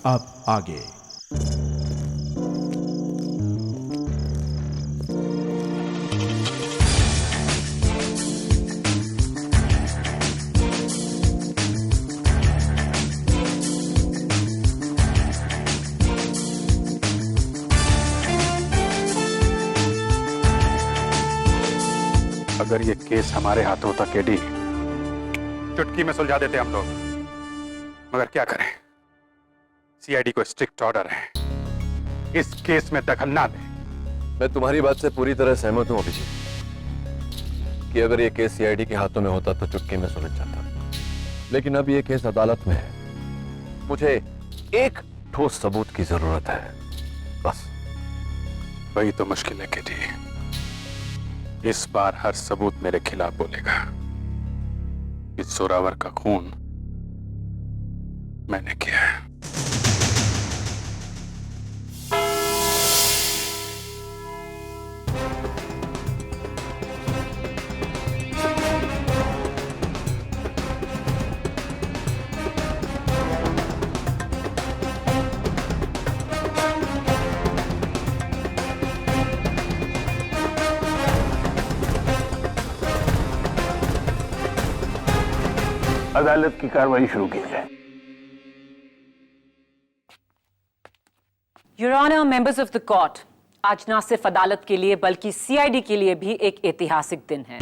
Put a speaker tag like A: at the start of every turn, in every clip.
A: अब आगे।
B: अगर ये केस हमारे हाथों होता केडी, चुटकी में सुलझा देते हम लोग, मगर क्या करें, सीआईडी को स्ट्रिक्ट ऑर्डर है इस केस में दखल ना दे।
C: मैं तुम्हारी बात से पूरी तरह सहमत हूं अभिजीत कि अगर ये केस सीआईडी के हाथों में होता तो चुटकी में सुलझ जाता, लेकिन अब ये केस अदालत में है। मुझे एक ठोस सबूत की जरूरत है, बस।
B: वही तो मुश्किल है केडी, इस बार हर सबूत मेरे खिलाफ बोलेगा कि जोरावर का खून मैंने किया है।
D: अदालत की कार्रवाई शुरू की जाए।
E: Your Honor, members of the court, आज ना सिर्फ अदालत के लिए बल्कि सीआईडी के लिए भी एक ऐतिहासिक दिन है।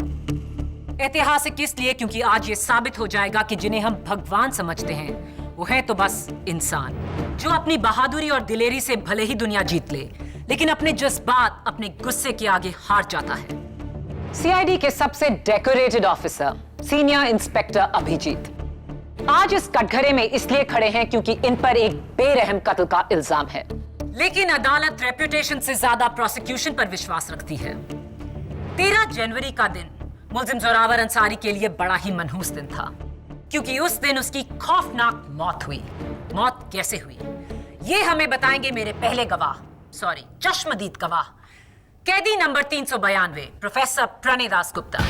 E: ऐतिहासिक इसलिए क्योंकि आज ये साबित हो जाएगा कि जिन्हें हम भगवान समझते हैं वो हैं तो बस इंसान, जो अपनी बहादुरी और दिलेरी से भले ही दुनिया जीत ले, लेकिन अपने जज्बात, अपने गुस्से के आगे हार जाता है। सीआईडी के सबसे decorated officer senior inspector Abhijeet आज इस कटघरे में इसलिए खड़े हैं क्योंकि इन पर एक बेरहम कत्ल का इल्जाम है, लेकिन अदालत रेपुटेशन से ज्यादा प्रोसिक्यूशन पर विश्वास रखती है। 13 जनवरी का दिन मुल्जिम जोरावर अंसारी के लिए बड़ा ही मनहूस दिन था, क्योंकि उस दिन उसकी खौफनाक मौत हुई। मौत कैसे हुई ये हमें बताएंगे मेरे पहले गवाह, चश्मदीद गवाह, कैदी नंबर 392 प्रोफेसर प्रणय दासगुप्ता।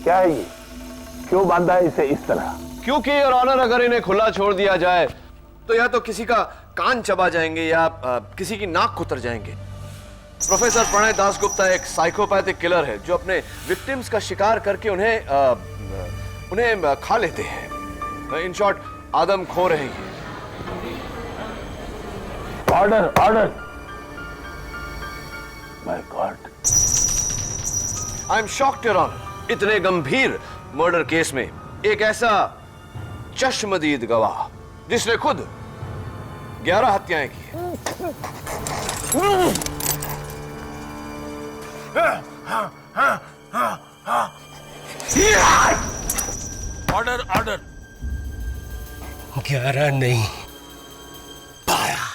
D: क्या है ये? क्यों बांधा है इसे इस तरह?
C: क्योंकि योर ऑनर, अगर इन्हें खुला छोड़ दिया जाए तो या तो किसी का कान चबा जाएंगे या किसी की नाक कुतर जाएंगे। प्रोफेसर प्रणय दासगुप्ता एक साइकोपैथिक किलर है जो अपने विक्टिम्स का शिकार करके उन्हें खा लेते हैं। इन शॉर्ट, आदम खो रहे हैं।
D: Order, order. My god,
C: I am shocked your honour, इतने गंभीर मर्डर केस में एक ऐसा चश्मदीद गवाह जिसने खुद 11 हत्याएं की।
D: Order, order.
F: 11 नहीं, 12।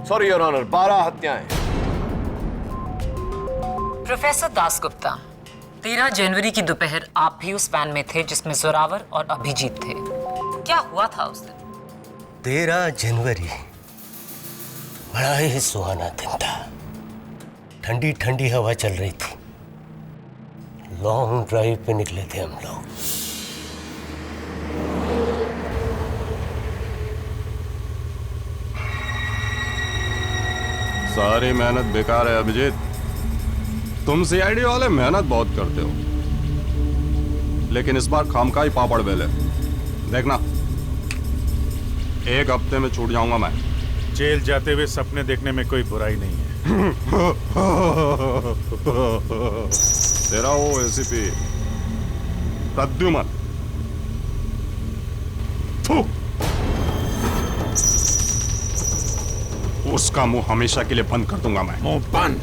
C: सॉरी योर ऑनर, 12 हत्याएं।
E: प्रोफेसर दासगुप्ता, 13 जनवरी की दोपहर आप भी उस वैन में थे जिसमें जोरावर और अभिजीत थे। क्या हुआ था उस दिन?
F: 13 जनवरी बड़ा ही सुहाना दिन था। ठंडी ठंडी हवा चल रही थी। लॉन्ग ड्राइव पे निकले थे हम लोग।
G: सारी मेहनत बेकार है अभिजीत। तुम सीआईडी वाले मेहनत बहुत करते हो, लेकिन इस बार खामखा ही पापड़ बेले। देखना, 1 हफ्ते में छूट जाऊंगा मैं।
H: जेल जाते हुए सपने देखने में कोई बुराई नहीं है।
G: तेरा वो एसीपी प्रद्युमन, उसका मुंह हमेशा के लिए बंद कर दूंगा मैं।
H: मुंह बंद।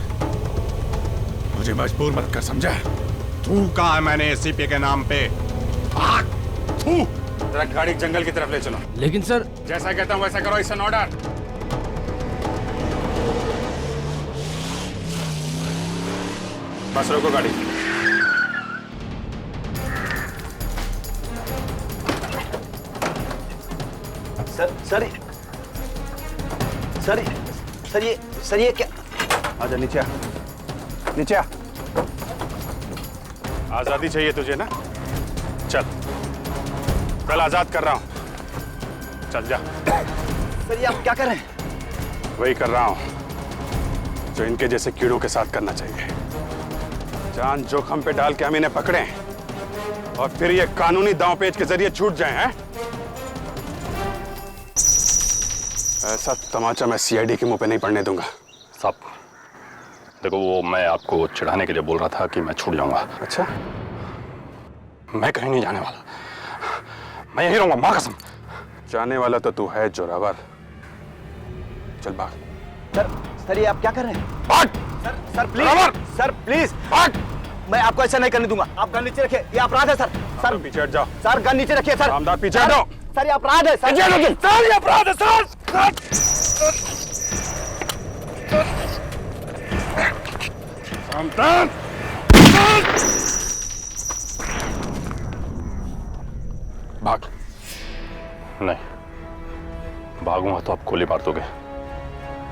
H: मुझे मजबूर मत कर, समझा?
G: तू कहा है मैंने एसीपी के नाम पे? भाग! थू!
B: जरा गाड़ी जंगल की तरफ ले चलो।
A: लेकिन सर,
B: जैसा कहता हूं वैसा करो। It's an order. बस रोको गाड़ी।
D: सर ये क्या? आजा नीचे आ, नीचे आ।
B: आजादी चाहिए तुझे ना? चल, कल आजाद कर रहा हूं। चल जा।
D: सर ये आप क्या कर रहे हैं?
B: वही कर रहा हूं जो इनके जैसे कीड़ों के साथ करना चाहिए। जान जोखम पे डाल के हम इन्हें पकड़ें और फिर ये कानूनी दांवपेच के जरिए छूट जाएं, हैं? ऐसा तमाचा मैं सीआईडी के मुंह पे नहीं पड़ने दूंगा।
G: साहब देखो, वो मैं आपको चिढ़ाने के लिए बोल रहा था कि मैं छूट जाऊंगा।
B: अच्छा,
G: मैं कहीं नहीं जाने वाला, मैं यहीं रहूंगा, मां कसम।
B: जाने वाला तो तू है जोरावर। चल भाग।
D: सर ये आप क्या कर रहे हैं?
B: भाग!
D: सर प्लीज, सर प्लीज,
B: भाग!
D: मैं आपको ऐसा नहीं करने दूंगा। आप गन नीचे रखिए, ये अपराध है सर। सर
B: पीछे हट जाओ।
D: सर गन नीचे रखिए सर।
B: आमदार पीछे हट जाओ।
D: सर ये अपराध है सर।
B: सर ये अपराध है सर। आमदार!
G: भाग! नहीं, भागूंगा तो आप गोली मार दोगे।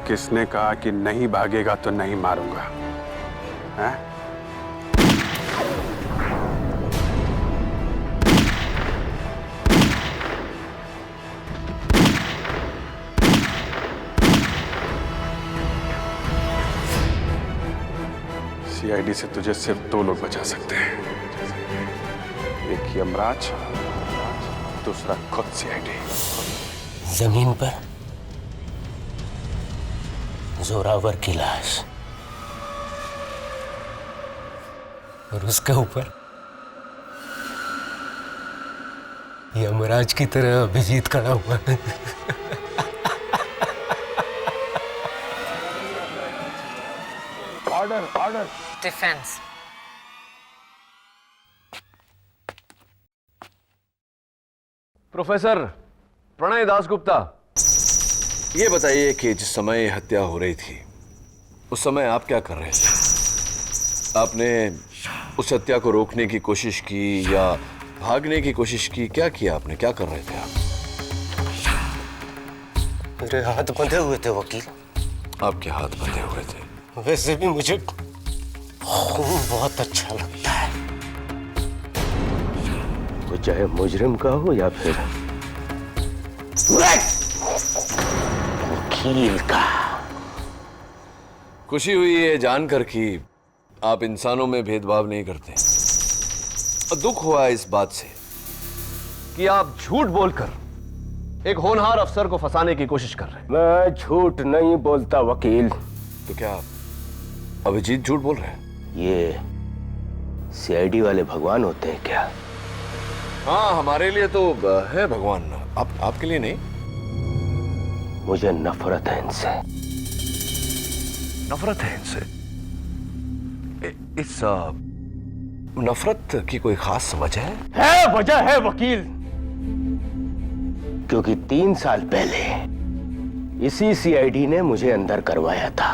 B: किसने कहा कि नहीं भागेगा तो नहीं मारूंगा? हैं? सीआईडी से तुझे सिर्फ 2 लोग बचा सकते हैं। एक यमराज, दूसरा खुद सीआईडी।
F: जमीन पर जोरावर की लाश और उसके ऊपर यमराज की तरह अभिजीत खड़ा हुआ है।
D: Order.
E: Defence.
C: Professor Pranay Dasgupta, ये बताइए कि जिस समय हत्या हो रही थी उस समय आप क्या कर रहे थे? आपने उस हत्या को रोकने की कोशिश की या भागने की कोशिश की? क्या किया आपने? क्या कर रहे थे आप?
F: मेरे हाथ बंधे हुए थे वकील।
C: आपके हाथ बंधे हुए थे?
F: वैसे भी मुझे खून बहुत अच्छा लगता है, वो चाहे मुजरिम का हो या फिर वकील का।
C: खुशी हुई है जानकर कि आप इंसानों में भेदभाव नहीं करते। और दुख हुआ इस बात से कि आप झूठ बोलकर एक होनहार अफसर को फंसाने की कोशिश कर रहे हैं।
D: मैं झूठ नहीं बोलता वकील।
C: तो क्या आप अभिजीत झूठ बोल रहे हैं?
F: ये सीआईडी वाले भगवान होते हैं क्या?
C: हाँ, हमारे लिए तो है भगवान, आपके लिए नहीं।
F: मुझे नफरत है इनसे।
C: नफरत है इनसे? इस नफरत की कोई खास समझ है?
D: वजह है वकील।
F: क्योंकि 3 साल पहले इसी सीआईडी ने मुझे अंदर करवाया था।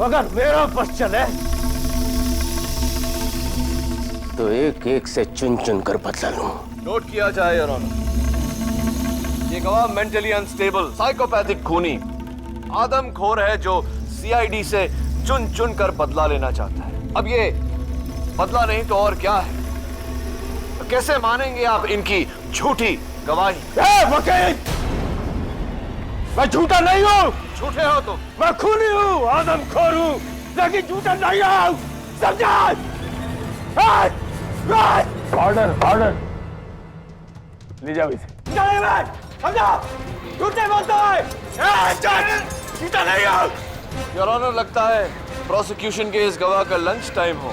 D: अगर मेरा बस चले
F: तो एक एक से चुन चुन कर बदला लूं।
C: नोट किया जाए योर ऑनर, ये गवाह मेंटली अनस्टेबल, साइकोपैथिक खूनी, आदमखोर है जो सीआईडी से चुन चुन कर बदला लेना चाहता है। अब ये बदला नहीं तो और क्या है? तो कैसे मानेंगे आप इनकी झूठी गवाही?
D: वकील, मैं झूठा नहीं हूँ।
C: झूठे हो तुम।
D: मैं खूनी हूँ, आदमखोर हूँ, लेकिन झूठा नहीं हूँ। समझा? ऑर्डर। ले जाओ इसे। समझा? झूठे बोलता है। झूठा नहीं हूँ।
C: योर ऑनर, लगता है प्रोसिक्यूशन के इस गवाह का लंच टाइम हो।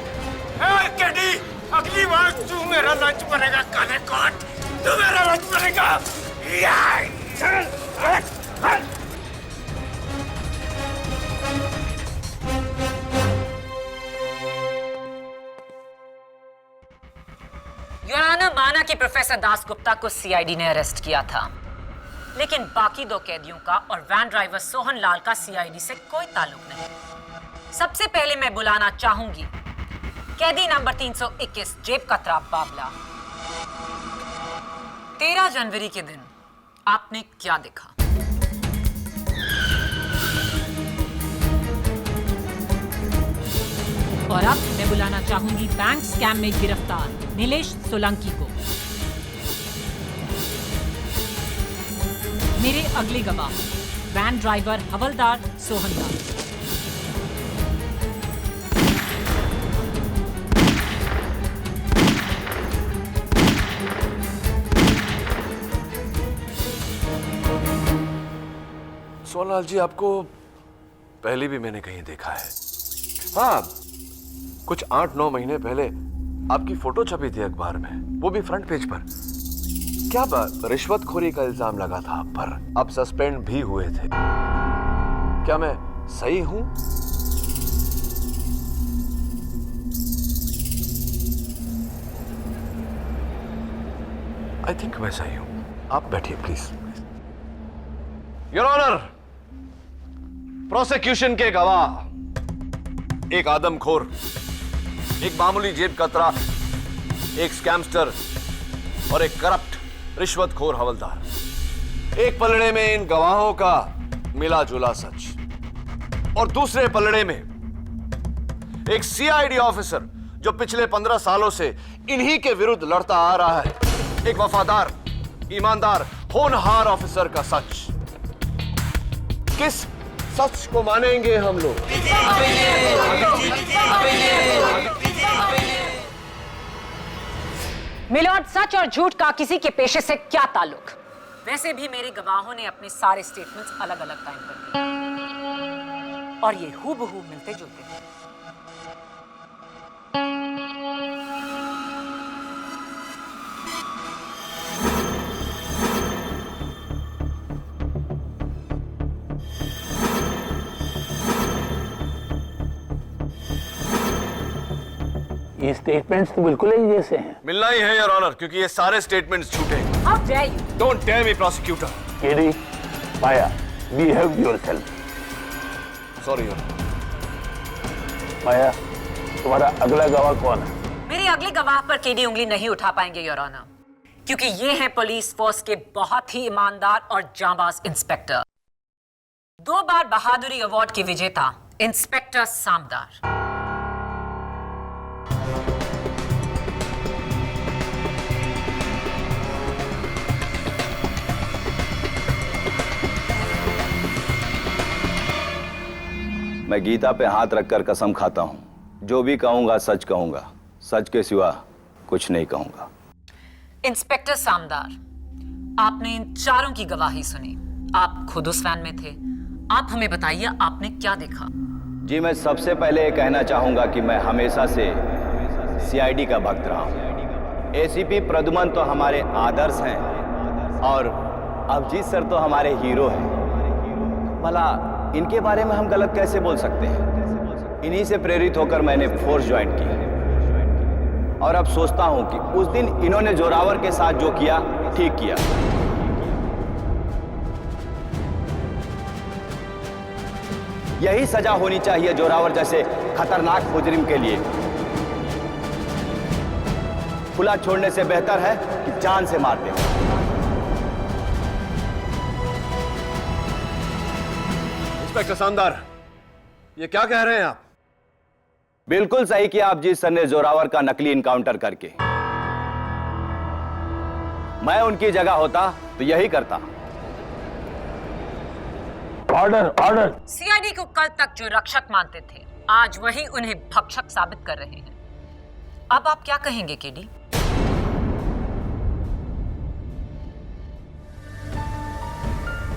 D: कैडी, अगली बार तू मेरा लंच बनेगा। काले कोट, तू मेरा लंच बनेगा।
E: प्रोफेसर दास गुप्ता को सीआईडी ने अरेस्ट किया था, लेकिन बाकी 2 कैदियों का और वैन ड्राइवर सोहन लाल का सीआईडी से कोई ताल्लुक नहीं। सबसे पहले मैं बुलाना चाहूंगी कैदी नंबर 321 जेब कतरा बाबला। 13 जनवरी के दिन आपने क्या देखा? और अब मैं बुलाना चाहूंगी बैंक स्कैम में गिरफ्तार नीलेश सोलंकी को। मेरे अगले गवाह वैन ड्राइवर हवलदार सोहन लाल।
C: सोहनलाल जी, आपको पहले भी मैंने कहीं देखा है। हाँ, कुछ 8-9 महीने पहले आपकी फोटो छपी थी अखबार में, वो भी फ्रंट पेज पर। क्या बात, रिश्वतखोरी का इल्जाम लगा था आप पर, आप सस्पेंड भी हुए थे। क्या मैं सही हूं? आई थिंक मैं सही हूं। आप बैठिए प्लीज। योर ऑनर, प्रोसिक्यूशन के गवाह एक आदमखोर, एक मामूली जेब कतरा, एक स्कैमस्टर और एक करप्ट रिश्वतखोर हवलदार। एक पलड़े में इन गवाहों का मिला जुला सच और दूसरे पलड़े में एक सीआईडी ऑफिसर जो पिछले 15 सालों से इन्हीं के विरुद्ध लड़ता आ रहा है। एक वफादार, ईमानदार, होनहार ऑफिसर का सच। किस सच को मानेंगे हम लोग?
E: मिलॉर्ड, सच और झूठ का किसी के पेशे से क्या ताल्लुक? वैसे भी मेरे गवाहों ने अपने सारे स्टेटमेंट्स अलग अलग टाइम पर दिए और ये हूबहू मिलते जुलते हैं।
A: ये स्टेटमेंट्स तो बिल्कुल ही जैसे हैं।
C: मिलना ही है योर ऑनर, क्योंकि ये सारे स्टेटमेंट्स झूठे हैं।
E: How dare you?
C: Don't tell me prosecutor.
A: KD, Maya, behave yourself.
C: Sorry your.
A: Maya, तुम्हारा अगला गवाह कौन है?
E: मेरे अगले गवाह पर केडी उंगली नहीं उठा पाएंगे योर ऑनर, क्योंकि ये हैं पुलिस फोर्स के बहुत ही ईमानदार और जांबाज इंस्पेक्टर, 2 बार बहादुरी अवार्ड के विजेता इंस्पेक्टर सामदार।
I: मैं गीता पे हाथ रखकर कसम खाता हूं, जो भी कहूंगा सच कहूंगा, सच के सिवा कुछ नहीं कहूंगा।
E: इंस्पेक्टर सामदार, आपने इन चारों की गवाही सुनी। आप खुद उस वैन में थे। आप हमें बताइए, आपने क्या देखा?
I: जी, मैं सबसे पहले ये कहना चाहूंगा कि मैं हमेशा से सीआईडी का भक्त रहा हूं। एसीपी प्रद्युमन तो हमारे आदर्श हैं और अभिजीत सर तो हमारे हीरो हैं। भला इनके बारे में हम गलत कैसे बोल सकते हैं? इन्हीं से प्रेरित होकर मैंने फोर्स ज्वाइन की और अब सोचता हूं कि उस दिन इन्होंने जोरावर के साथ जो किया ठीक किया। यही सजा होनी चाहिए जोरावर जैसे खतरनाक मुजरिम के लिए। खुला छोड़ने से बेहतर है कि जान से मार दें।
C: इंस्पेक्टर सामदार, ये क्या कह रहे हैं आप?
I: बिल्कुल सही किया अभिजीत सर ने जोरावर का नकली इनकाउंटर करके। मैं उनकी जगह होता तो यही करता।
A: Order, order.
E: सीआईडी को कल तक जो रक्षक मानते थे, आज वही उन्हें भक्षक साबित कर रहे हैं। अब आप क्या कहेंगे केडी?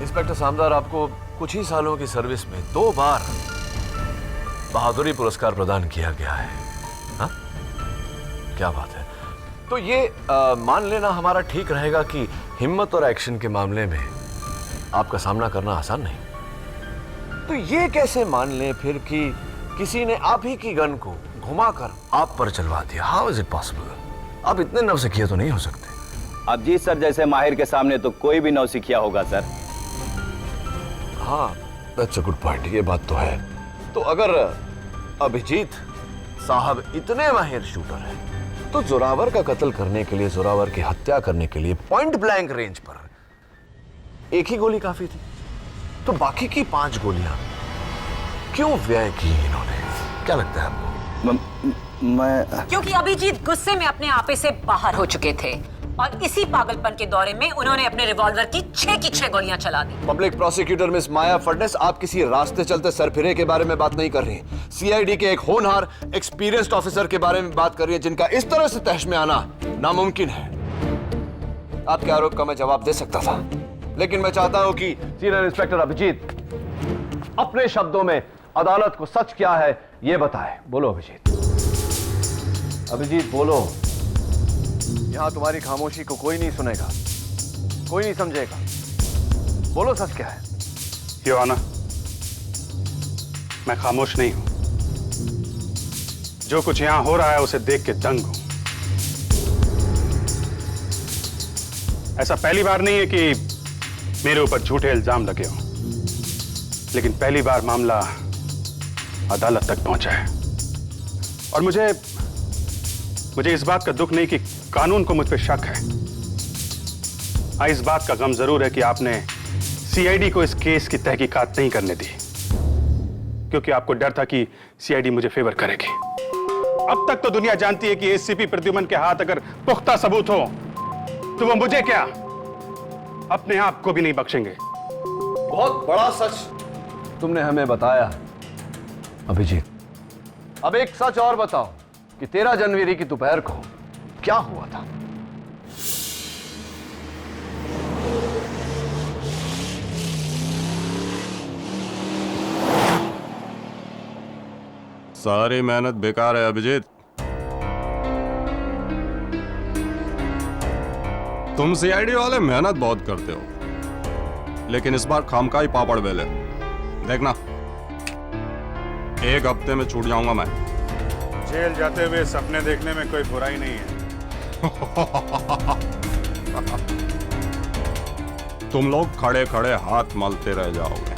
C: इंस्पेक्टर सामदार, आपको कुछ ही सालों की सर्विस में 2 बार बहादुरी पुरस्कार प्रदान किया गया है। हाँ? क्या बात है। तो ये मान लेना हमारा ठीक रहेगा कि हिम्मत और एक्शन के मामले में आपका सामना करना आसान नहीं। तो ये कैसे मान लें फिर कि किसी ने आप ही की गन को घुमाकर आप पर चलवा दिया? How is it possible? आप इतने नवसिखिए तो नहीं हो सकते।
I: अभिजीत सर जैसे माहिर के सामने तो कोई भी नौसिखिया होगा सर।
C: हाँ, दैट्स अ गुड पॉइंट, ये बात तो है। तो अगर अभिजीत साहब इतने माहिर शूटर हैं, तो जोरावर का कत्ल करने के लिए, जोरावर की हत्या करने के लिए पॉइंट ब्लैंक रेंज पर एक ही गोली काफी थी। तो बाकी की 5 गोलियां क्यों व्यय की इन्होंने? क्या लगता है आपको?
I: मैं
E: क्योंकि अभिजीत गुस्से में अपने आपे से बाहर हो चुके थे और इसी पागलपन के दौरे में उन्होंने अपने रिवॉल्वर की 6 की 6 गोलियां चला दी।
C: पब्लिक प्रोसिक्यूटर मिस माया फडनेस, आप किसी रास्ते चलते सरफिरे के बारे में बात नहीं कर रही, सीआईडी के एक होनहार एक्सपीरियंस्ड ऑफिसर के बारे में बात कर रही है, जिनका इस तरह से तहश में आना नामुमकिन है। आपके आरोप का मैं जवाब दे सकता था, लेकिन मैं चाहता हूं कि सीनियर इंस्पेक्टर अभिजीत अपने शब्दों में अदालत को सच क्या है यह बताए। बोलो अभिजीत, अभिजीत बोलो। यहां तुम्हारी खामोशी को कोई नहीं सुनेगा, कोई नहीं समझेगा। बोलो सच क्या है?
B: योर ऑनर, मैं खामोश नहीं हूं। जो कुछ यहां हो रहा है उसे देख के दंग हूं। ऐसा पहली बार नहीं है कि मेरे ऊपर झूठे इल्जाम लगे हों, लेकिन पहली बार मामला अदालत तक पहुंचा है। और मुझे इस बात का दुख नहीं कि कानून को मुझ पर शक है। हाँ, इस बात का गम जरूर है कि आपने सीआईडी को इस केस की तहकीकात नहीं करने दी, क्योंकि आपको डर था कि सीआईडी मुझे फेवर करेगी। अब तक तो दुनिया जानती है कि एसीपी प्रद्युमन के हाथ अगर पुख्ता सबूत हो तो वो मुझे क्या, अपने आप को भी नहीं बख्शेंगे।
C: बहुत बड़ा सच तुमने हमें बताया अभिजीत। अब एक सच और बताओ कि 13 जनवरी की दोपहर को क्या हुआ था?
G: सारी मेहनत बेकार है अभिजीत। तुम सीआईडी वाले मेहनत बहुत करते हो, लेकिन इस बार खामखाई पापड़ बेले। देखना, 1 हफ्ते में छूट जाऊंगा मैं।
H: जेल जाते हुए सपने देखने में कोई बुराई नहीं है।
G: तुम लोग खड़े खड़े हाथ मलते रह जाओगे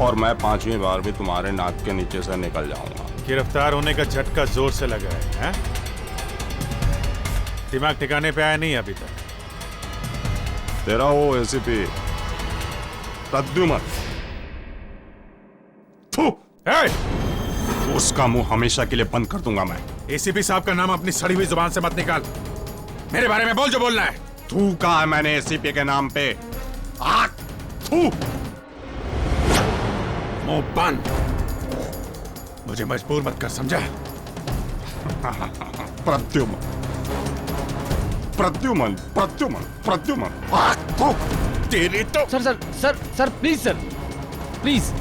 G: और मैं 5वीं बार भी तुम्हारे नाक के नीचे से निकल जाऊंगा।
H: गिरफ्तार होने का झटका जोर से लगा है? दिमाग ठिकाने पे आया नहीं अभी तक?
G: तेरा वो एसीपी प्रद्युमन, उसका मुंह हमेशा के लिए बंद कर दूंगा मैं।
H: एसीपी साहब का नाम अपनी सड़ी हुई जुबान से मत निकाल। मेरे बारे में बोल जो बोलना है।
G: थू कहा है मैंने एसीपी के नाम पे? थू।
H: मुंह बंद। मुझे मजबूर मत कर, समझा?
G: प्रद्युमन, प्रद्युमन, प्रद्युमन, प्रद्युमन।
H: तेरी तो
J: sir sir sir sir please sir, please.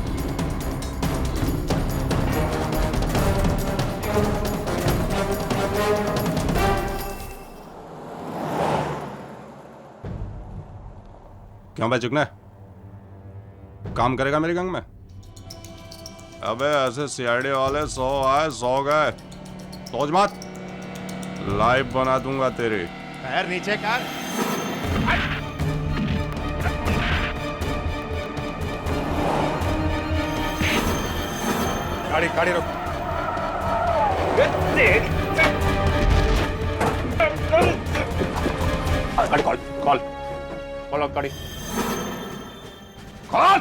G: क्यों भाई चुकने? काम करेगा मेरी गंग में? अबे ऐसे सीआईडी वाले 100 आए 100 गए, सोच मत। लाइव बना दूंगा तेरी।
H: पैर नीचे कर। गाड़ी गाड़ी रोक। गाड़ी कॉल कॉल कॉल गाड़ी कॉल।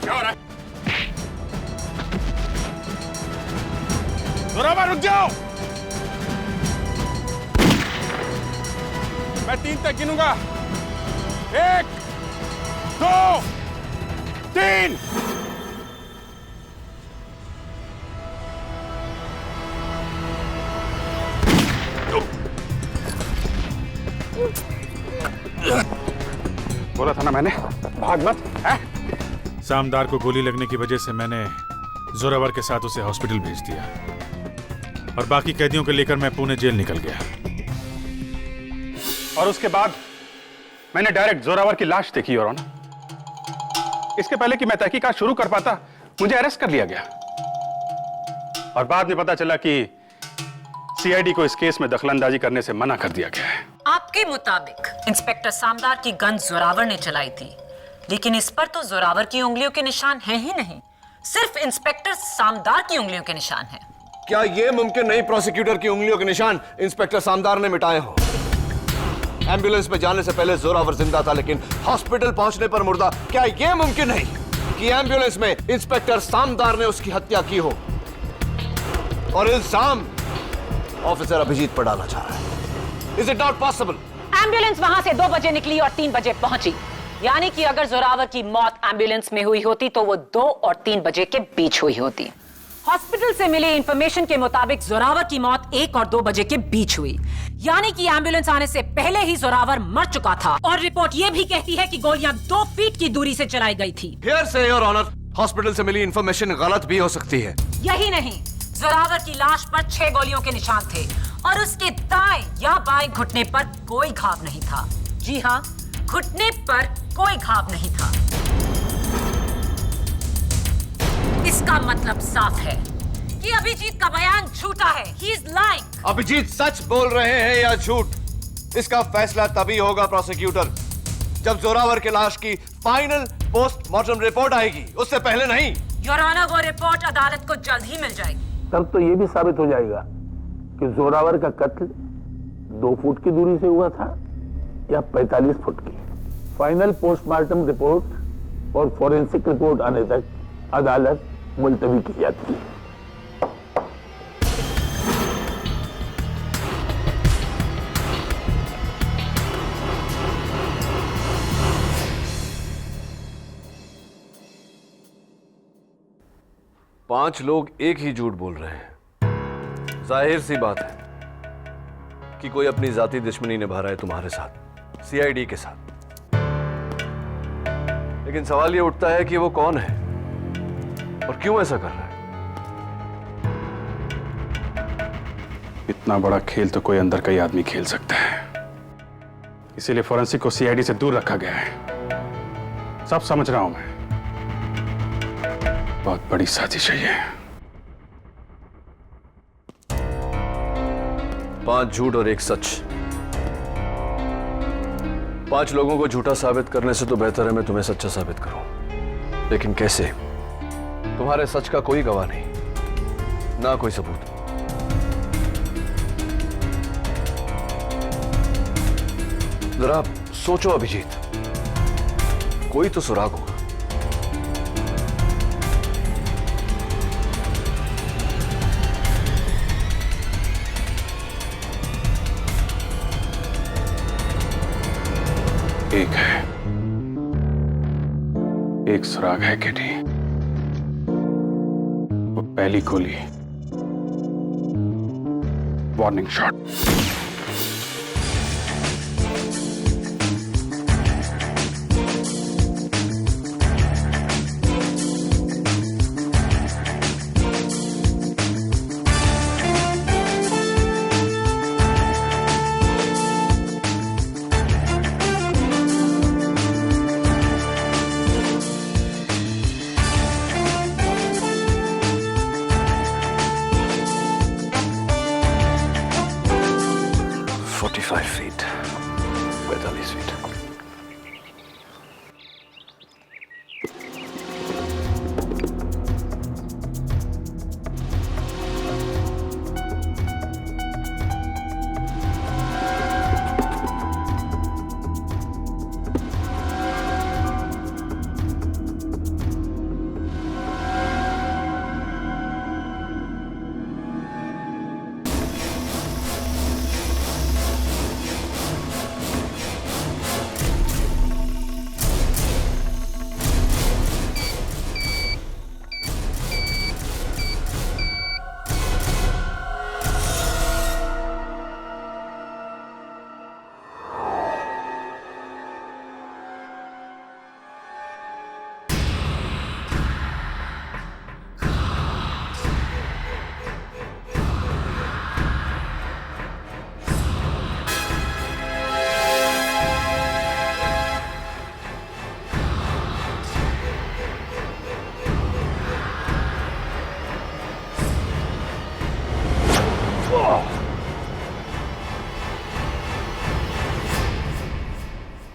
H: क्या हो रहा है? जोरावर रुक जाओ। मैं 3 तक गिनूंगा। 1 2 3। बोला था ना मैंने, भाग मत है? सामदार को गोली लगने की वजह से मैंने जोरावर के साथ उसे हॉस्पिटल भेज दिया और बाकी कैदियों को लेकर मैं पुणे जेल निकल गया। और उसके बाद मैंने डायरेक्ट जोरावर की लाश देखी। और इसके पहले कि मैं तहकीकात शुरू कर पाता, मुझे अरेस्ट कर लिया गया। और बाद में पता चला कि
B: सीआईडी को इस केस में दखलंदाजी करने से मना कर दिया गया है।
E: आपके मुताबिक इंस्पेक्टर सामदार की गन जोरावर ने चलाई थी, लेकिन इस पर तो जोरावर की उंगलियों के निशान हैं ही नहीं, सिर्फ इंस्पेक्टर सामदार की उंगलियों के निशान हैं।
C: क्या यह मुमकिन नहीं प्रोसिक्यूटर की उंगलियों के निशान इंस्पेक्टर सामदार ने मिटाए हो? एम्बुलेंस में जाने से पहले जोरावर जिंदा था, लेकिन हॉस्पिटल पहुंचने पर मुर्दा। क्या यह मुमकिन नहीं कि एम्बुलेंस में इंस्पेक्टर सामदार ने उसकी हत्या की हो और इल्जाम ऑफिसर अभिजीत पर डाला जा रहा है? Is it not possible?
E: Ambulance वहां से 2 बजे निकली और 3 बजे पहुंची, यानी कि अगर जोरावर की मौत एम्बुलेंस में हुई होती तो वो 2 और 3 बजे के बीच हुई होती। हॉस्पिटल से मिली इंफॉर्मेशन के मुताबिक जोरावर की मौत 1 और 2 बजे के बीच हुई, यानी कि एम्बुलेंस आने से पहले ही जोरावर मर चुका था। और रिपोर्ट ये भी कहती है कि गोलियां 2 फीट की दूरी से चलाई गई थी।
C: हियर से योर ऑनर, हॉस्पिटल से मिली इंफॉर्मेशन गलत भी हो सकती है।
E: यही नहीं, जोरावर की लाश पर 6 गोलियों के निशान थे और उसके दाएं या बाएं घुटने पर कोई घाव नहीं था। जी हाँ, घुटने पर कोई घाव नहीं था। इसका मतलब साफ है कि अभिजीत का बयान झूठा है। He is lying.
C: अभिजीत सच बोल रहे हैं या झूठ, इसका फैसला तभी होगा प्रोसिक्यूटर, जब जोरावर के लाश की फाइनल पोस्टमार्टम रिपोर्ट आएगी, उससे पहले नहीं।
E: योर ऑनर, वो रिपोर्ट अदालत को जल्द ही मिल जाएगी।
A: तब तो ये भी साबित हो जाएगा कि जोरावर का कत्ल 2 फुट की दूरी से हुआ था या 45 फुट की। फाइनल पोस्टमार्टम रिपोर्ट और फॉरेंसिक रिपोर्ट आने तक अदालत मुलतवी की जाती है।
C: पांच लोग एक ही झूठ बोल रहे हैं। जाहिर सी बात है कि कोई अपनी जाती दुश्मनी निभा रहा है तुम्हारे साथ, सीआईडी के साथ। लेकिन सवाल यह उठता है कि वो कौन है और क्यों ऐसा कर रहा है?
B: इतना बड़ा खेल तो कोई अंदर का ही आदमी खेल सकता है, इसीलिए फॉरेंसिक को सीआईडी से दूर रखा गया है। सब समझ रहा हूं मैं, बहुत बड़ी साजिश है ये।
C: 5 झूठ और 1 सच। 5 लोगों को झूठा साबित करने से तो बेहतर है मैं तुम्हें सच्चा साबित करूं। लेकिन कैसे? तुम्हारे सच का कोई गवाह नहीं, ना कोई सबूत। जरा सोचो अभिजीत, कोई तो सुराग होगा।
B: एक है, एक सुराग है केटी। वो पहली गोली, वार्निंग शॉट।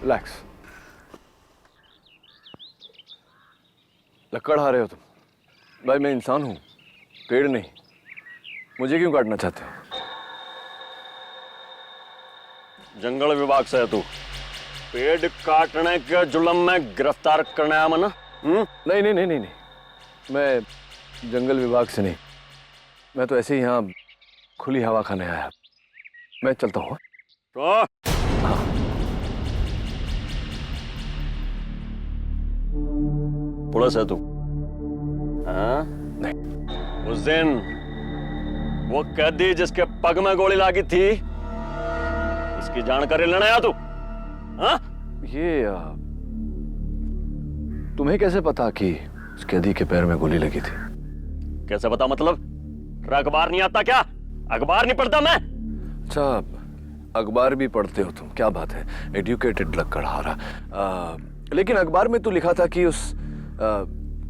C: रिलैक्स। लकड़हारे हो तुम। भाई मैं इंसान हूं, पेड़ नहीं। मुझे क्यों काटना चाहते हो?
K: जंगल विभाग से है तू, पेड़ काटने के जुल्म में गिरफ्तार करने आया मना?
C: नहीं नहीं नहीं नहीं नहीं, मैं जंगल विभाग से नहीं, मैं तो ऐसे ही यहाँ खुली हवा खाने आया। मैं चलता हूँ।
K: तो पुलिस है तू? हाँ?
C: नहीं।
K: उस दिन वो कैदी जिसके पग में गोली लगी थी, उसकी जानकारी लेने आया तू? हाँ?
C: ये तुम्हें कैसे पता कि उस कैदी के पैर में गोली लगी थी?
K: कैसे पता मतलब? अखबार नहीं आता क्या? अखबार नहीं पढ़ता मैं?
C: अच्छा, अखबार भी पढ़ते हो तुम, क्या बात है, एडुकेटेड लकड़हारा। लेकिन अखबार में तो लिखा था कि उस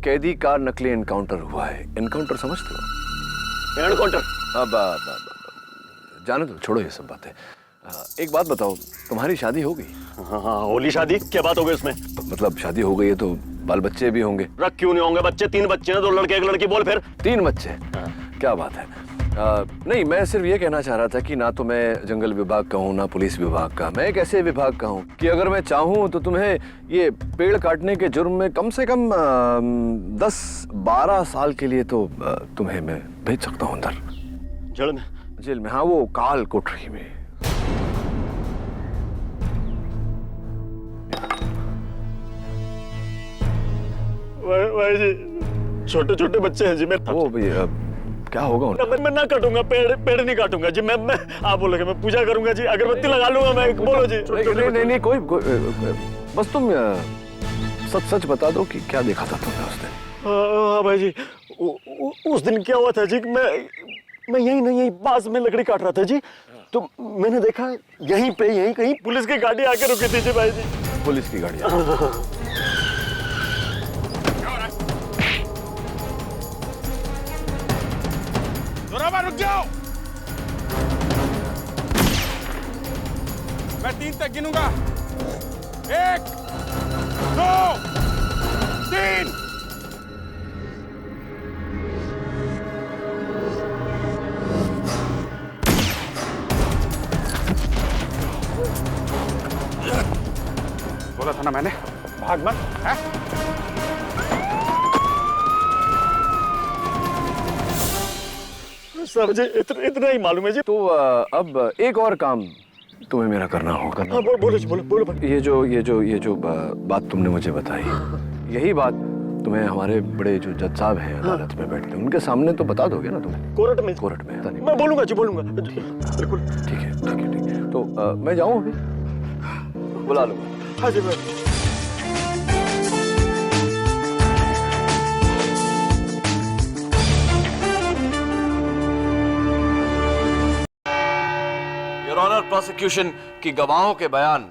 C: कैदी का नकली एनकाउंटर हुआ है। एनकाउंटर समझते हो?
K: एनकाउंटर?
C: अब जाने दो, छोड़ो ये सब बातें। एक बात बताओ, तुम्हारी शादी हो गई?
K: हाँ, होली शादी क्या बात हो गई इसमें?
C: मतलब शादी हो गई है तो बाल बच्चे भी होंगे?
K: रख क्यों नहीं होंगे बच्चे? 3 बच्चे हैं, 2 लड़के 1 लड़की। बोल फिर।
C: 3 बच्चे? क्या बात है। नहीं, मैं सिर्फ ये कहना चाह रहा था कि ना तो मैं जंगल विभाग का हूँ ना पुलिस विभाग का। मैं एक ऐसे विभाग का हूँ कि अगर मैं चाहूँ तो तुम्हें ये पेड़ काटने के जुर्म में कम से कम 10-12 साल के लिए तो तुम्हें मैं भेज सकता हूँ अंदर।
K: जेल में?
C: जेल में, हाँ, वो काल कोठरी में।
K: भाई जी, छोटे छोटे बच्चे हैं जी मेरे।
C: वो भैया क्या होगा उन्हें?
K: मैं ना काटूंगा, पेड़ नहीं काटूंगा जी। मैं आप बोलोगे मैं पूजा करूंगा जी, अगरबत्ती लगा लूंगा मैं। बोलो जी।
C: नहीं, कोई बस तुम सच बता दो कि क्या देखा था तुमने उस दिन?
K: हाँ भाई जी, उस दिन क्या हुआ था जी, मैं यही बांस में लकड़ी काट रहा था जी, तो मैंने देखा यहीं कहीं पुलिस की गाड़ी आके रुकी थी जी। भाई जी,
C: पुलिस की गाड़ी?
B: जोरावर रुक जाओ, मैं 3 तक गिनूंगा। 1, 2, 3। बोला था ना मैंने, भाग मत। है?
K: सर मुझे इतना ही मालूम है जी।
C: तो अब एक और काम तुम्हें मेरा करना होगा।
K: हाँ, बोलो जी, बोलो।
C: ये जो बात तुमने मुझे बताई, यही बात तुम्हें हमारे बड़े जो जज साहब हैं अदालत में बैठते हैं, उनके सामने तो बता दोगे ना तुम्हें? कोर्ट में?
K: मैं बोलूंगा जी, बोलूंगा बिल्कुल।
C: ठीक है। तो मैं जाऊं अभी? बुला लूंगा।
K: हाँ जी।
C: योर ऑनर, प्रोसिक्यूशन की गवाहों के बयान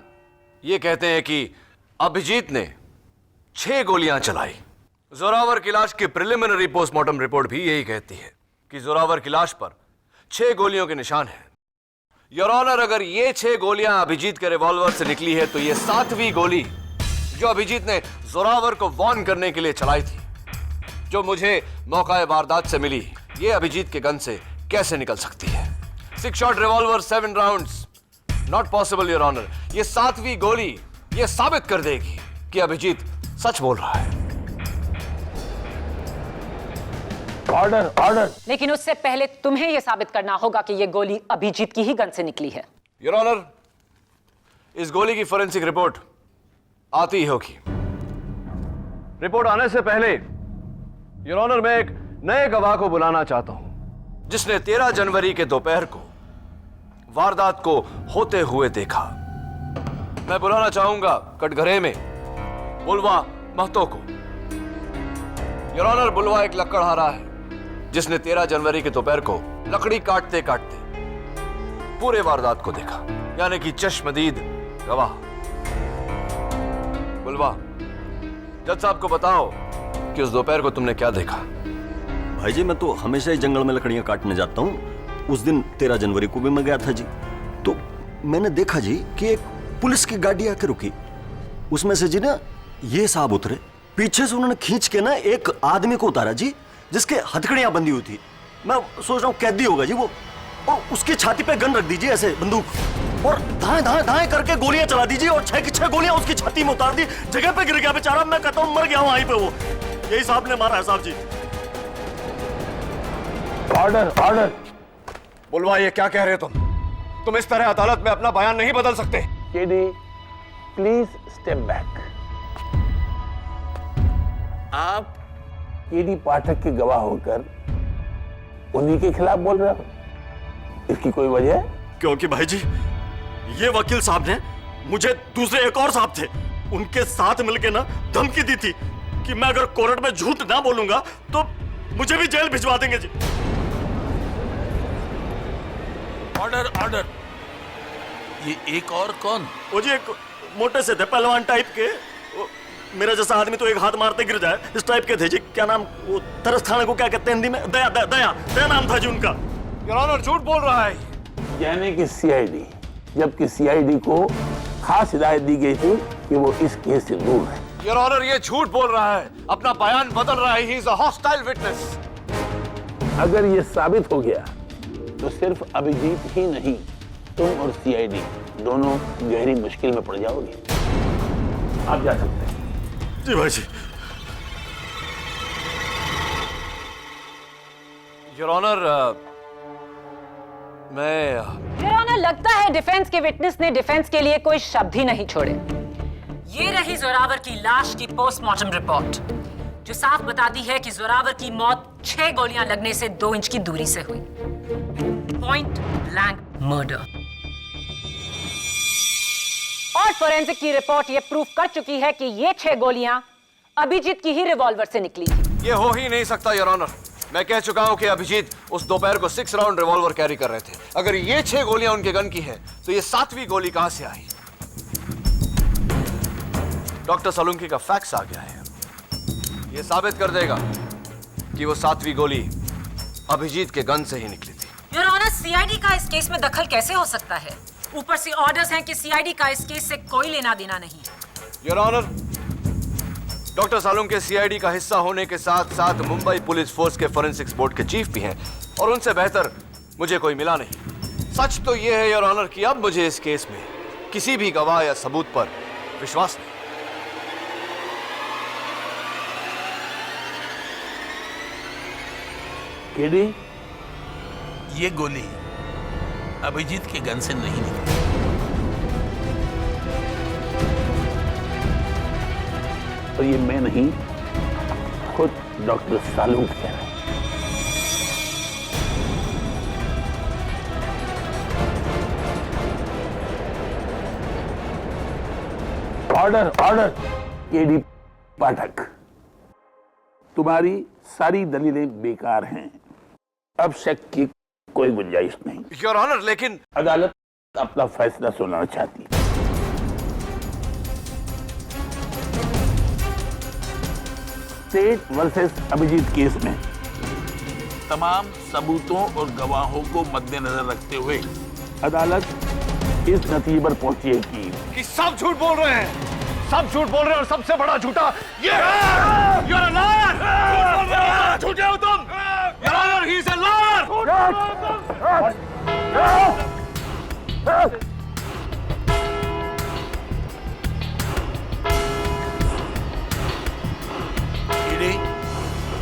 C: ये कहते हैं कि अभिजीत ने 6 गोलियां चलाई। जोरावर की लाश की प्रिलिमिनरी पोस्टमार्टम रिपोर्ट भी यही कहती है कि जोरावर की लाश पर 6 गोलियों के निशान हैं। योर ऑनर, अगर ये 6 गोलियां अभिजीत के रिवॉल्वर से निकली है तो ये 7वीं गोली जो अभिजीत ने जोरावर को वार्न करने के लिए चलाई थी, जो मुझे मौका वारदात से मिली, ये अभिजीत के गन से कैसे निकल सकती है? 6 shot revolver, 7 rounds, not possible your honour. ये 7वीं गोली ये साबित कर देगी कि अभिजीत सच बोल रहा है।
A: ऑर्डर।
E: लेकिन उससे पहले तुम्हें यह साबित करना होगा कि यह गोली अभिजीत की ही गन से निकली है।
C: योर ऑनर, इस गोली की फोरेंसिक रिपोर्ट आती ही होगी। रिपोर्ट आने से पहले योर ऑनर, मैं एक नए गवाह को बुलाना चाहता हूं, जिसने 13 जनवरी के दोपहर को वारदात को होते हुए देखा। मैं बुलाना चाहूंगा कटघरे में बुलवा महतो को। योर ऑनर, बुलवा एक लकड़हारा है जिसने 13 जनवरी के दोपहर को लकड़ी काटते काटते पूरे वारदात को देखा, यानी कि चश्मदीद गवाह। बुलवा, जज साहब को बताओ कि उस दोपहर को तुमने क्या देखा।
K: भाई जी, मैं तो हमेशा ही जंगल में लकड़ियां काटने जाता हूँ। उस दिन 13 जनवरी को भी मैं गया था जी, तो मैंने देखा जी कि एक पुलिस की गाड़ी आके रुकी उसमें से जी ना ये साहब उतरे, पीछे से उन्होंने खींच के ना एक आदमी को उतारा जी, जिसके हथकड़ियां बंधी हुई थी। मैं सोच रहा हूँ कैदी होगा जी वो, और उसकी छाती पे गन रख दीजिए ऐसे बंदूक, और धाए धाए धाए करके गोलियां चला दीजिए, और 6 की 6 गोलियां उसकी छाती में उतार दी, जगह पे गिर गया बेचारा। मैं कहता हूँ मर गया वहीं पे वो। यही साहब ने मारा है साहब जी।
A: Order order.
C: बुलवाइए, क्या कह रहे हो तुम इस तरह अदालत में अपना बयान नहीं बदल सकते।
A: KD please step back. आप केडी पाठक के गवाह होकर उन्हीं के खिलाफ बोल रहे हो, इसकी कोई वजह?
K: क्योंकि भाई जी ये वकील साहब ने मुझे दूसरे एक और साहब थे, उनके साथ मिलके ना धमकी दी थी कि मैं अगर कोर्ट में झूठ ना बोलूंगा तो मुझे भी जेल भिजवा देंगे जी।
D: Order order. ये एक और कौन?
K: वो जी एक मोटे से थे, पहलवान टाइप के, वो मेरा जैसा आदमी तो एक हाथ मारते गिर जाए, इस टाइप के थे जी। क्या नाम, वो तरस खाने को क्या कहते हैं हिंदी में? दया, दया दया दया नाम था जी उनका।
C: योर ऑनर झूठ बोल रहा है।
A: यानी कि सीआईडी, जबकि सीआईडी को खास हिदायत दी गई थी कि वो इस केस से दूर है।
C: योर ऑनर ये झूठ बोल रहा है, अपना बयान बदल रहा है। He is a hostile witness.
A: अगर ये साबित हो गया तो सिर्फ अभिजीत ही नहीं, तुम और सीआईडी दोनों गहरी मुश्किल में पड़ जाओगे। आप जा सकते हैं।
K: जी भाई जी।
C: योर ऑनर
E: योर ऑनर, लगता है डिफेंस के विटनेस ने डिफेंस के लिए कोई शब्द ही नहीं छोड़े। ये रही जोरावर की लाश की पोस्टमार्टम रिपोर्ट, जो साफ बताती है कि जोरावर की मौत 6 गोलियां लगने से 2 इंच की दूरी से हुई। Point blank murder. और फोरेंसिक की रिपोर्ट ये प्रूफ कर चुकी है कि ये 6 गोलियां अभिजीत की ही रिवॉल्वर से निकली थी।
C: ये हो ही नहीं सकता योर ऑनर। मैं कह चुका हूं कि अभिजीत उस दोपहर को 6 राउंड रिवॉल्वर कैरी कर रहे थे। अगर ये 6 गोलियां उनके गन की है तो ये 7वीं गोली कहां से आई? डॉक्टर सलूंकी का फैक्स आ गया है, ये साबित कर देगा कि वो 7वीं गोली अभिजीत के गन से ही निकली थी।
E: योर ऑनर, सीआईडी का इस केस में दखल कैसे हो सकता है? ऊपर से ऑर्डर्स हैं कि सीआईडी का इस केस से कोई लेना देना नहीं।
C: Your honour, doctor Salunke CID का हिस्सा होने के साथ साथ मुंबई पुलिस फोर्स के फोरेंसिक्स बोर्ड के चीफ भी हैं, और उनसे बेहतर मुझे कोई मिला नहीं। सच तो यह है योर ऑनर कि अब मुझे इस केस में किसी भी गवाह या सबूत पर विश्वास नहीं।
A: केडी,
D: ये गोली अभिजीत के गन से नहीं निकली।
A: तो ये मैं नहीं, खुद डॉक्टर सालुंक कह रहे हैं। Order order. केडी पाठक, तुम्हारी सारी दलीलें बेकार हैं, अब शक की कोई गुंजाइश नहीं।
C: योर ऑनर, लेकिन
A: अदालत अपना फैसला सुनाना चाहती है। स्टेट वर्सेस अभिजीत केस में
D: तमाम सबूतों और गवाहों को मद्देनजर रखते हुए
A: अदालत इस नतीजे पर पहुंची है कि
C: सब झूठ बोल रहे हैं, सब झूठ बोल रहे हैं, और सबसे बड़ा झूठा ये You're a liar! झूठे हो तुम। Your Honor, he is a liar!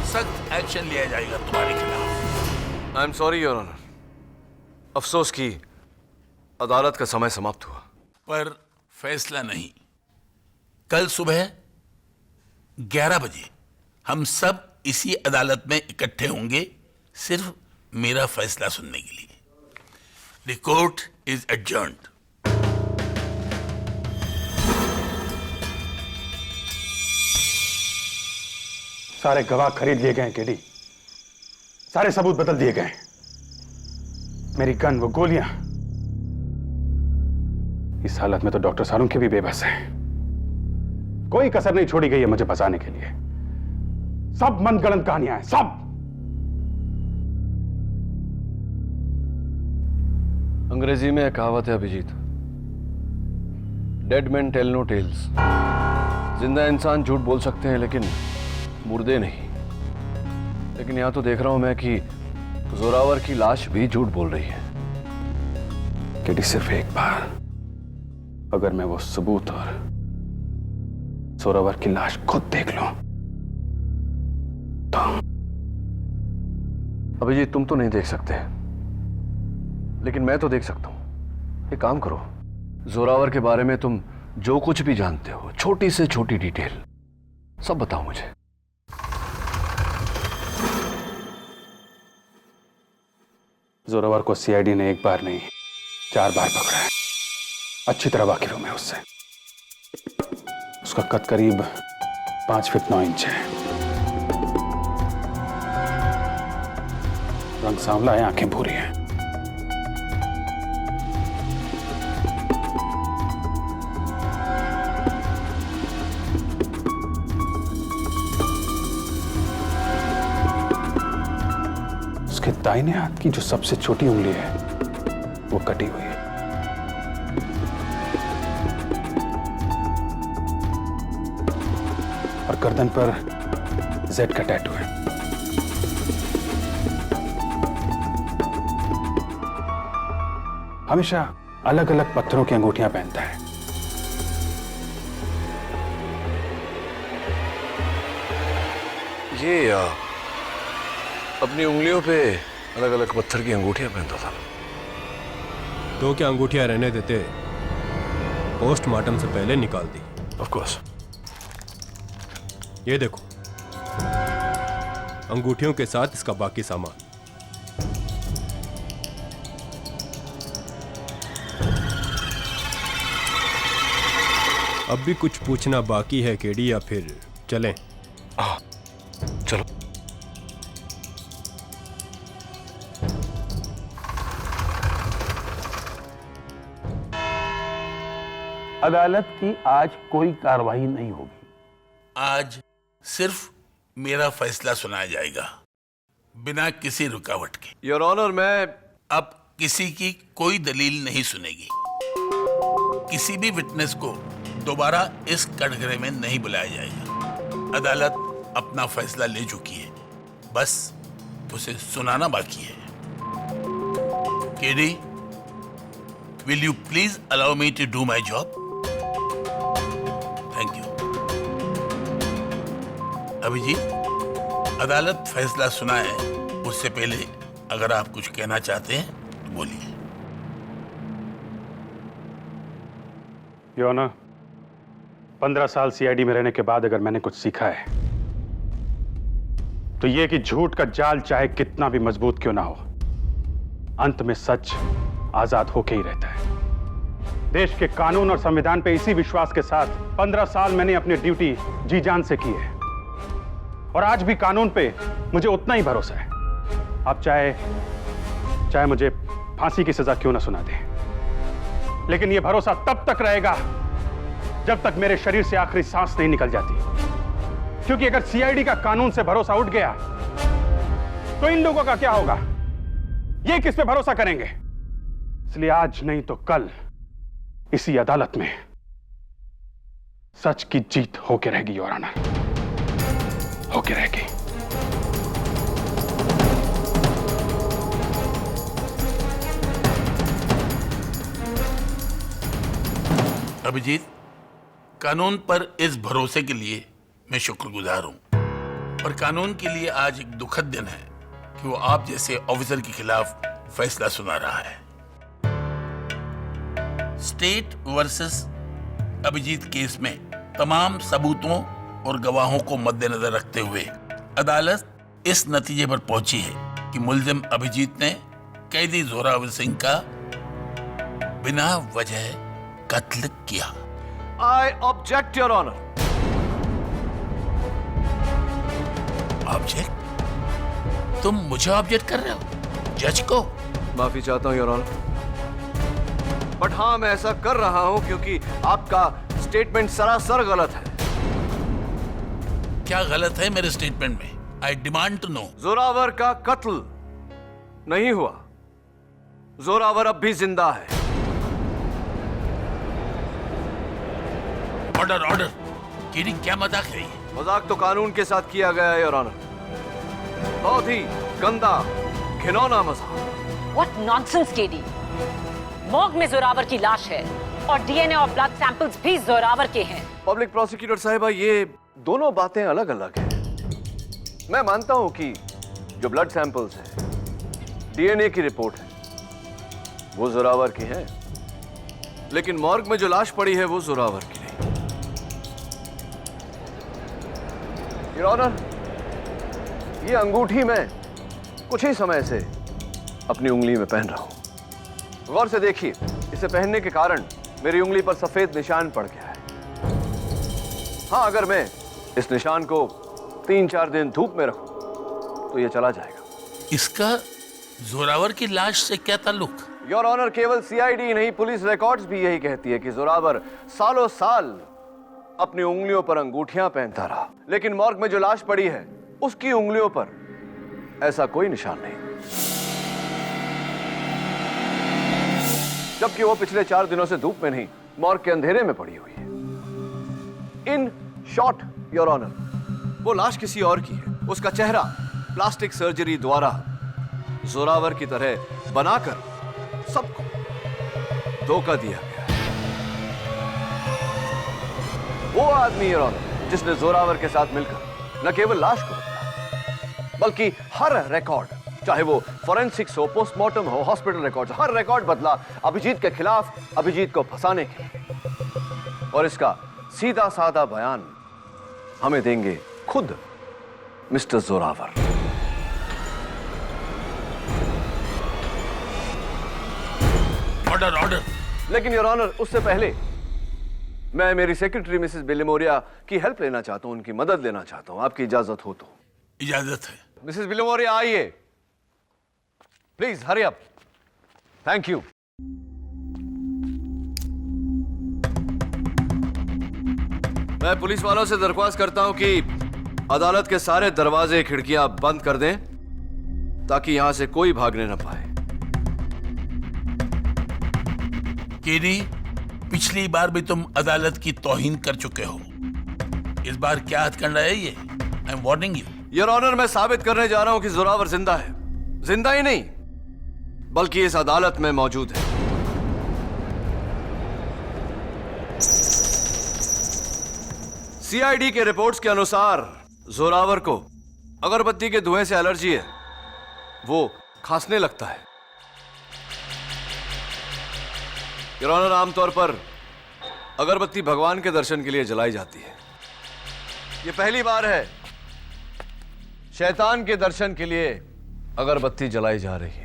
D: सख्त एक्शन लिया जाएगा तुम्हारे खिलाफ।
C: I am sorry your honour, अफसोस की अदालत का समय समाप्त हुआ।
D: पर फैसला नहीं। कल सुबह 11 बजे हम सब इसी अदालत में इकट्ठे होंगे, सिर्फ मेरा फैसला सुनने के लिए। The court is adjourned.
B: सारे गवाह खरीद लिए गए केडी, सारे सबूत बदल दिए गए। मेरी गन, वो गोलियां, इस हालत में तो डॉक्टर सालुंके भी बेबस है। कोई कसर नहीं छोड़ी गई है मुझे बचाने के लिए। सब मनगढ़ंत कहानियां हैं, सब।
C: अंग्रेजी में कहावत है Abhijeet, dead man tell no tales. जिंदा इंसान झूठ बोल सकते हैं लेकिन मुर्दे नहीं। लेकिन यहां तो देख रहा हूं मैं कि जोरावर की लाश भी झूठ बोल रही है।
B: केडी, सिर्फ एक बार अगर मैं वो सबूत और जोरावर की लाश खुद देख लूं तो।
C: अभिजीत, तुम तो नहीं देख सकते, लेकिन मैं तो देख सकता हूं। एक काम करो, जोरावर के बारे में तुम जो कुछ भी जानते हो, छोटी से छोटी डिटेल सब बताओ मुझे।
B: जोरावर को सीआईडी ने एक बार नहीं 4 बार पकड़ा है। अच्छी तरह वाकिफ हूं मैं उससे। उसका कद करीब 5 फीट 9 इंच है। रंग सांवला है, आंखें भूरी हैं। उसके दाहिने हाथ की जो सबसे छोटी उंगली है वो कटी हुई है। और गर्दन पर जेड का टैटू है। हमेशा अलग अलग पत्थरों की अंगूठियां पहनता है।
C: ये अपनी उंगलियों पे अलग अलग पत्थर की अंगूठियां पहनता था।
L: तो क्या अंगूठियां रहने देते? पोस्टमार्टम से पहले निकाल दी।
C: Of course.
L: ये देखो, अंगूठियों के साथ इसका बाकी सामान। अब भी कुछ पूछना बाकी है केडी, या फिर चलें?
C: चलो।
A: अदालत की आज कोई कार्रवाई नहीं होगी।
D: आज सिर्फ मेरा फैसला सुनाया जाएगा, बिना किसी रुकावट के।
C: योर ऑनर, मैं
D: अब किसी की कोई दलील नहीं सुनेगी। किसी भी विटनेस को दोबारा इस कटघरे में नहीं बुलाया जाएगा। अदालत अपना फैसला ले चुकी है, बस उसे सुनाना बाकी है। KD, will you please allow me to do my job? Thank you. Abhijeet, अदालत फैसला सुनाए उससे पहले अगर आप कुछ कहना चाहते हैं तो बोलिए।
B: योर ऑनर, 15 साल सीआईडी में रहने के बाद अगर मैंने कुछ सीखा है तो ये कि झूठ का जाल चाहे कितना भी मजबूत क्यों ना हो, अंत में सच आजाद होके ही रहता है। देश के कानून और संविधान पे इसी विश्वास के साथ 15 साल मैंने अपनी ड्यूटी जी जान से की है, और आज भी कानून पे मुझे उतना ही भरोसा है। आप चाहे मुझे फांसी की सजा क्यों ना सुना दें, लेकिन यह भरोसा तब तक रहेगा जब तक मेरे शरीर से आखिरी सांस नहीं निकल जाती। क्योंकि अगर सीआईडी का कानून से भरोसा उठ गया तो इन लोगों का क्या होगा? ये किस पे भरोसा करेंगे? इसलिए आज नहीं तो कल इसी अदालत में सच की जीत होके रहेगी योर ऑनर, होके रहेगी।
D: अभिजीत, कानून पर इस भरोसे के लिए मैं शुक्रगुजार हूं, और कानून के लिए आज एक दुखद दिन है कि वो आप जैसे ऑफिसर के खिलाफ फैसला सुना रहा है। स्टेट वर्सेस अभिजीत केस में तमाम सबूतों और गवाहों को मद्देनजर रखते हुए अदालत इस नतीजे पर पहुंची है कि मुल्जिम अभिजीत ने कैदी जोरावर सिंह का बिना वजह कत्ल किया।
C: I object your honour.
D: Object? तुम मुझे ऑब्जेक्ट कर रहे हो? जज को?
C: माफी चाहता हूं योर ऑनर, बट हाँ, मैं ऐसा कर रहा हूं क्योंकि आपका स्टेटमेंट सरासर गलत है।
D: क्या गलत है मेरे स्टेटमेंट में? I demand to know.
C: Zoravar का कत्ल नहीं हुआ, जोरावर अब भी जिंदा है।
D: Order, order. केडी क्या मजाक है ये?
C: मजाक तो कानून के साथ किया गया है योर ऑनर। बहुत ही गंदा घिनौना मजाक।
E: What nonsense, KD? मॉर्ग में जोरावर की लाश है और डीएनए और ब्लड सैंपल्स भी जोरावर के हैं।
C: पब्लिक प्रोसिक्यूटर साहिबा, ये दोनों बातें अलग अलग हैं। मैं मानता हूं कि जो ब्लड सैंपल्स हैं, डीएनए की रिपोर्ट है, वो जोरावर की है, लेकिन मॉर्ग में जो लाश पड़ी है वो जोरावर की नहीं। योर ऑनर, ये अंगूठी मैं कुछ ही समय से अपनी उंगली में पहन रहा हूं। गौर से देखिए, इसे पहनने के कारण मेरी उंगली पर सफेद निशान पड़ गया है। हाँ, अगर मैं इस निशान को 3-4 दिन धूप में रखूं तो ये चला जाएगा।
D: इसका जोरावर की लाश से क्या ताल्लुक?
C: योर ऑनर, केवल सीआईडी नहीं, पुलिस रिकॉर्ड्स भी यही कहती है कि जोरावर सालों साल अपनी उंगलियों पर अंगूठियां पहनता रहा, लेकिन मॉर्ग में जो लाश पड़ी है उसकी उंगलियों पर ऐसा कोई निशान नहीं, जबकि वो पिछले 4 दिनों से धूप में नहीं, मॉर्ग के अंधेरे में पड़ी हुई है। इन शॉर्ट योर ऑनर, वो लाश किसी और की है। उसका चेहरा प्लास्टिक सर्जरी द्वारा जोरावर की तरह बनाकर सबको धोखा दिया गया है। वो आदमी योर ऑनर जिसने जोरावर के साथ मिलकर न केवल लाश को बदला, बल्कि हर रिकॉर्ड, चाहे वो फॉरेंसिक्स हो, पोस्टमार्टम हो, हॉस्पिटल रिकॉर्ड, हर रिकॉर्ड बदला अभिजीत के खिलाफ, अभिजीत को फंसाने के लिए। और इसका सीधा साधा बयान हमें देंगे खुद मिस्टर जोरावर।
D: Order order.
C: लेकिन योर ऑनर, उससे पहले मैं मेरी सेक्रेटरी मिसेस बिलिमोरिया की हेल्प लेना चाहता हूं, उनकी मदद लेना चाहता हूं, आपकी इजाजत हो तो।
D: इजाजत है।
C: मिसेस बिलिमोरिया, आइए please, hurry up. Thank you. मैं पुलिस वालों से दरख्वास्त करता हूं कि अदालत के सारे दरवाजे खिड़कियां बंद कर दें ताकि यहां से कोई भागने न पाए।
D: केडी, पिछली बार भी तुम अदालत की तौहीन कर चुके हो, इस बार क्या हथकंडा है ये? I am warning you.
C: Your honour, मैं साबित करने जा रहा हूं कि जोरावर जिंदा है। जिंदा ही नहीं, बल्कि इस अदालत में मौजूद है। सीआईडी के रिपोर्ट्स के अनुसार जोरावर को अगरबत्ती के धुएं से एलर्जी है, वो खांसने लगता है। योर ऑनर, आमतौर पर अगरबत्ती भगवान के दर्शन के लिए जलाई जाती है। यह पहली बार है शैतान के दर्शन के लिए अगरबत्ती जलाई जा रही है।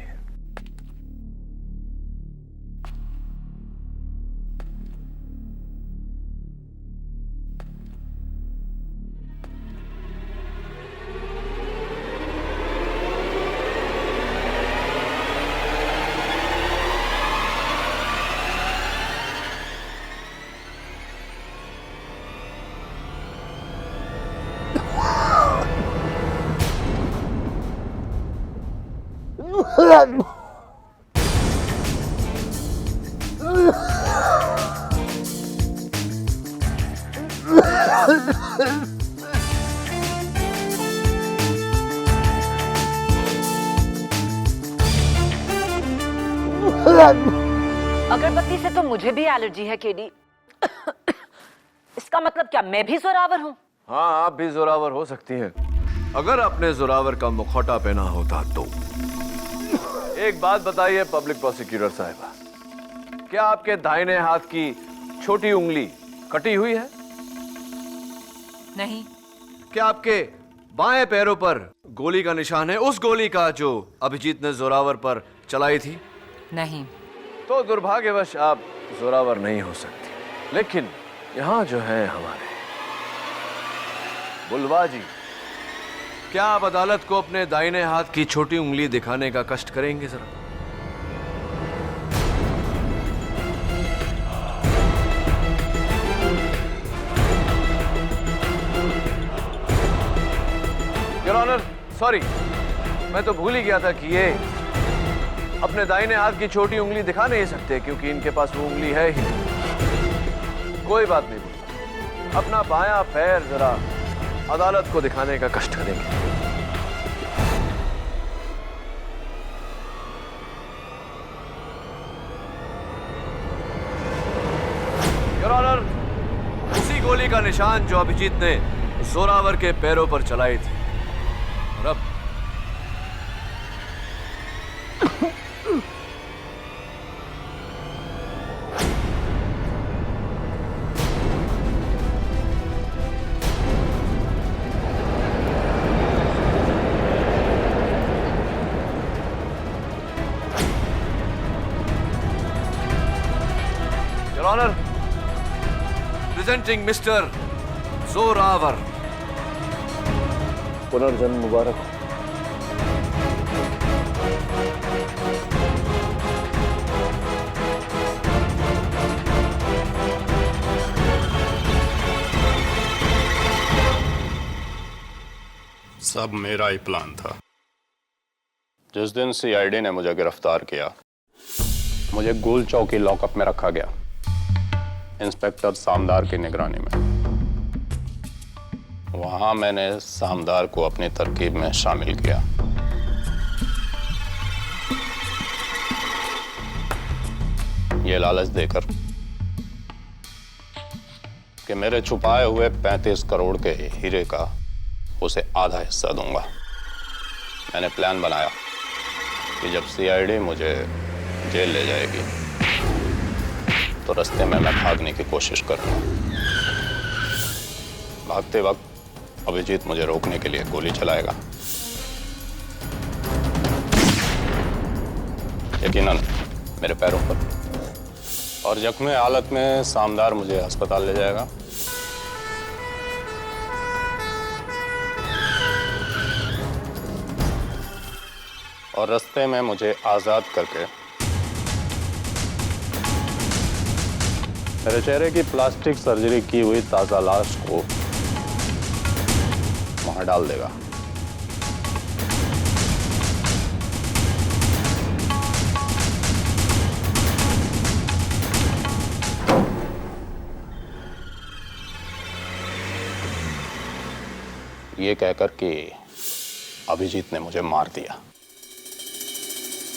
E: अगरबत्ती से तो मुझे भी एलर्जी है, केडी। इसका मतलब क्या मैं भी जोरावर हूँ?
C: हाँ, आप भी जोरावर हो सकती हैं, अगर आपने जोरावर का मुखौटा पहना होता तो। एक बात बताइए पब्लिक प्रोसिक्यूटर साहिबा, क्या आपके दाहिने हाथ की छोटी उंगली कटी हुई है?
E: नहीं।
C: क्या आपके बाएं पैरों पर गोली का निशान है, उस गोली का जो अभिजीत ने जोरावर पर चलाई थी?
E: नहीं।
C: तो दुर्भाग्यवश आप जोरावर नहीं हो सकती। लेकिन यहां जो है हमारे बुलवा जी, क्या आप अदालत को अपने दाहिने हाथ की छोटी उंगली दिखाने का कष्ट करेंगे जरा? योर ऑनर, सॉरी, मैं तो भूल ही गया था कि ये अपने दाहिने हाथ की छोटी उंगली दिखा नहीं सकते क्योंकि इनके पास वो उंगली है ही नहीं। कोई बात नहीं, अपना बायां पैर जरा अदालत को दिखाने का कष्ट करेंगे। योर ऑनर, उसी गोली का निशान जो अभिजीत ने जोरावर के पैरों पर चलाई थी। और अब your honour, presenting mister Zoravar. पुनर्जन्म मुबारक हो।
G: सब मेरा ही प्लान था। जिस दिन सीआईडी ने मुझे गिरफ्तार किया, मुझे गोल चौकी लॉकअप में रखा गया, इंस्पेक्टर सामदार की निगरानी में। वहां मैंने सामदार को अपनी तरकीब में शामिल किया। ये लालच देकर कि मेरे छुपाए हुए 35 करोड़ के हीरे का उसे आधा हिस्सा दूंगा। मैंने प्लान बनाया कि जब सीआईडी मुझे जेल ले जाएगी तो रास्ते में मैं भागने की कोशिश करूंगा। भागते वक्त अभिजीत मुझे रोकने के लिए गोली चलाएगा। यकीनन मेरे पैरों पर, और जख्मी हालत में सामदार मुझे अस्पताल ले जाएगा। और रास्ते में मुझे आजाद करके मेरे चेहरे की प्लास्टिक सर्जरी की हुई ताजा लाश को वहां डाल देगा। ये कहकर कि अभिजीत ने मुझे मार दिया।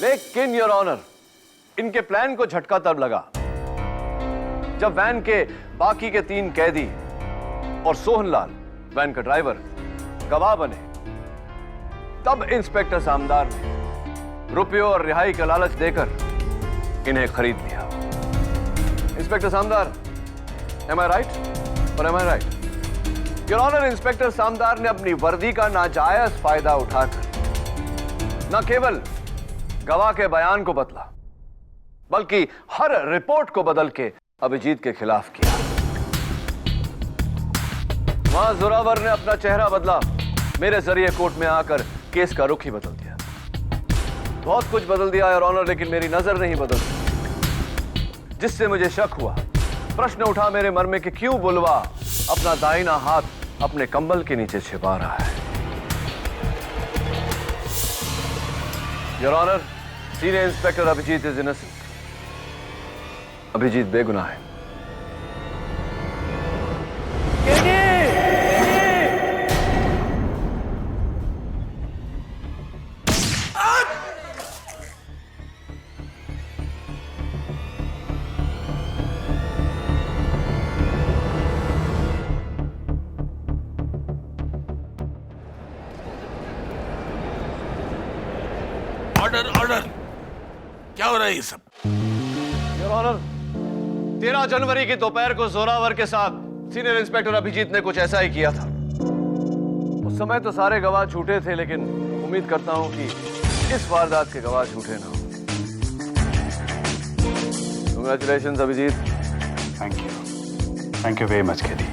C: लेकिन योर ऑनर, इनके प्लान को झटका तब लगा जब वैन के बाकी के 3 कैदी और सोहनलाल, वैन का ड्राइवर, गवाह बने। तब इंस्पेक्टर सामदार ने रुपयों और रिहाई का लालच देकर इन्हें खरीद लिया। Inspector Samdar, am I right और am I right? Your honour, inspector Samdar ने अपनी वर्दी का नाजायज फायदा उठाकर न केवल गवाह के बयान को बदला, बल्कि हर रिपोर्ट को बदल के अभिजीत के खिलाफ किया। वहां जोरावर ने अपना चेहरा बदला, मेरे जरिए कोर्ट में आकर केस का रुख ही बदल दिया। बहुत कुछ बदल दिया योर ऑनर, लेकिन मेरी नजर नहीं बदलती, जिससे मुझे शक हुआ। प्रश्न उठा मेरे मन में कि क्यों बुलवा अपना दाहिना हाथ अपने कंबल के नीचे छिपा रहा है। Your honour, senior inspector Abhijeet is innocent. Abhijeet बेगुनाह है।
D: ऑर्डर ऑर्डर, क्या हो रहा है ये सब?
C: योर ऑनर, 13 जनवरी की दोपहर को जोरावर के साथ सीनियर इंस्पेक्टर अभिजीत ने कुछ ऐसा ही किया था। उस समय तो सारे गवाह झूठे थे, लेकिन उम्मीद करता हूं कि इस वारदात के गवाह झूठे ना हो। Congratulations Abhijeet.
B: Thank you very much KD.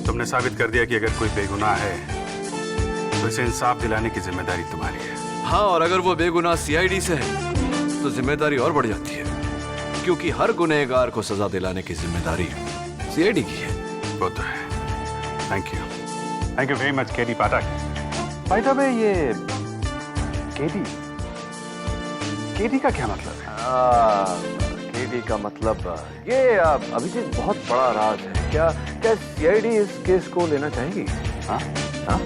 B: तुमने साबित कर दिया कि अगर कोई बेगुनाह है तो इसे इंसाफ दिलाने की जिम्मेदारी तुम्हारी है।
C: हाँ, और अगर वो बेगुनाह सीआईडी से है तो जिम्मेदारी और बढ़ जाती है, क्योंकि हर गुनहगार को सजा दिलाने की जिम्मेदारी सीआईडी की है।
B: वो तो है। Thank you very much KD Pathak. By the way, ये केडी का क्या मतलब है?
C: सीआईडी का मतलब ये अभिजीत बहुत बड़ा राज है। क्या क्या सीआईडी इस केस को लेना चाहेगी? हाँ हाँ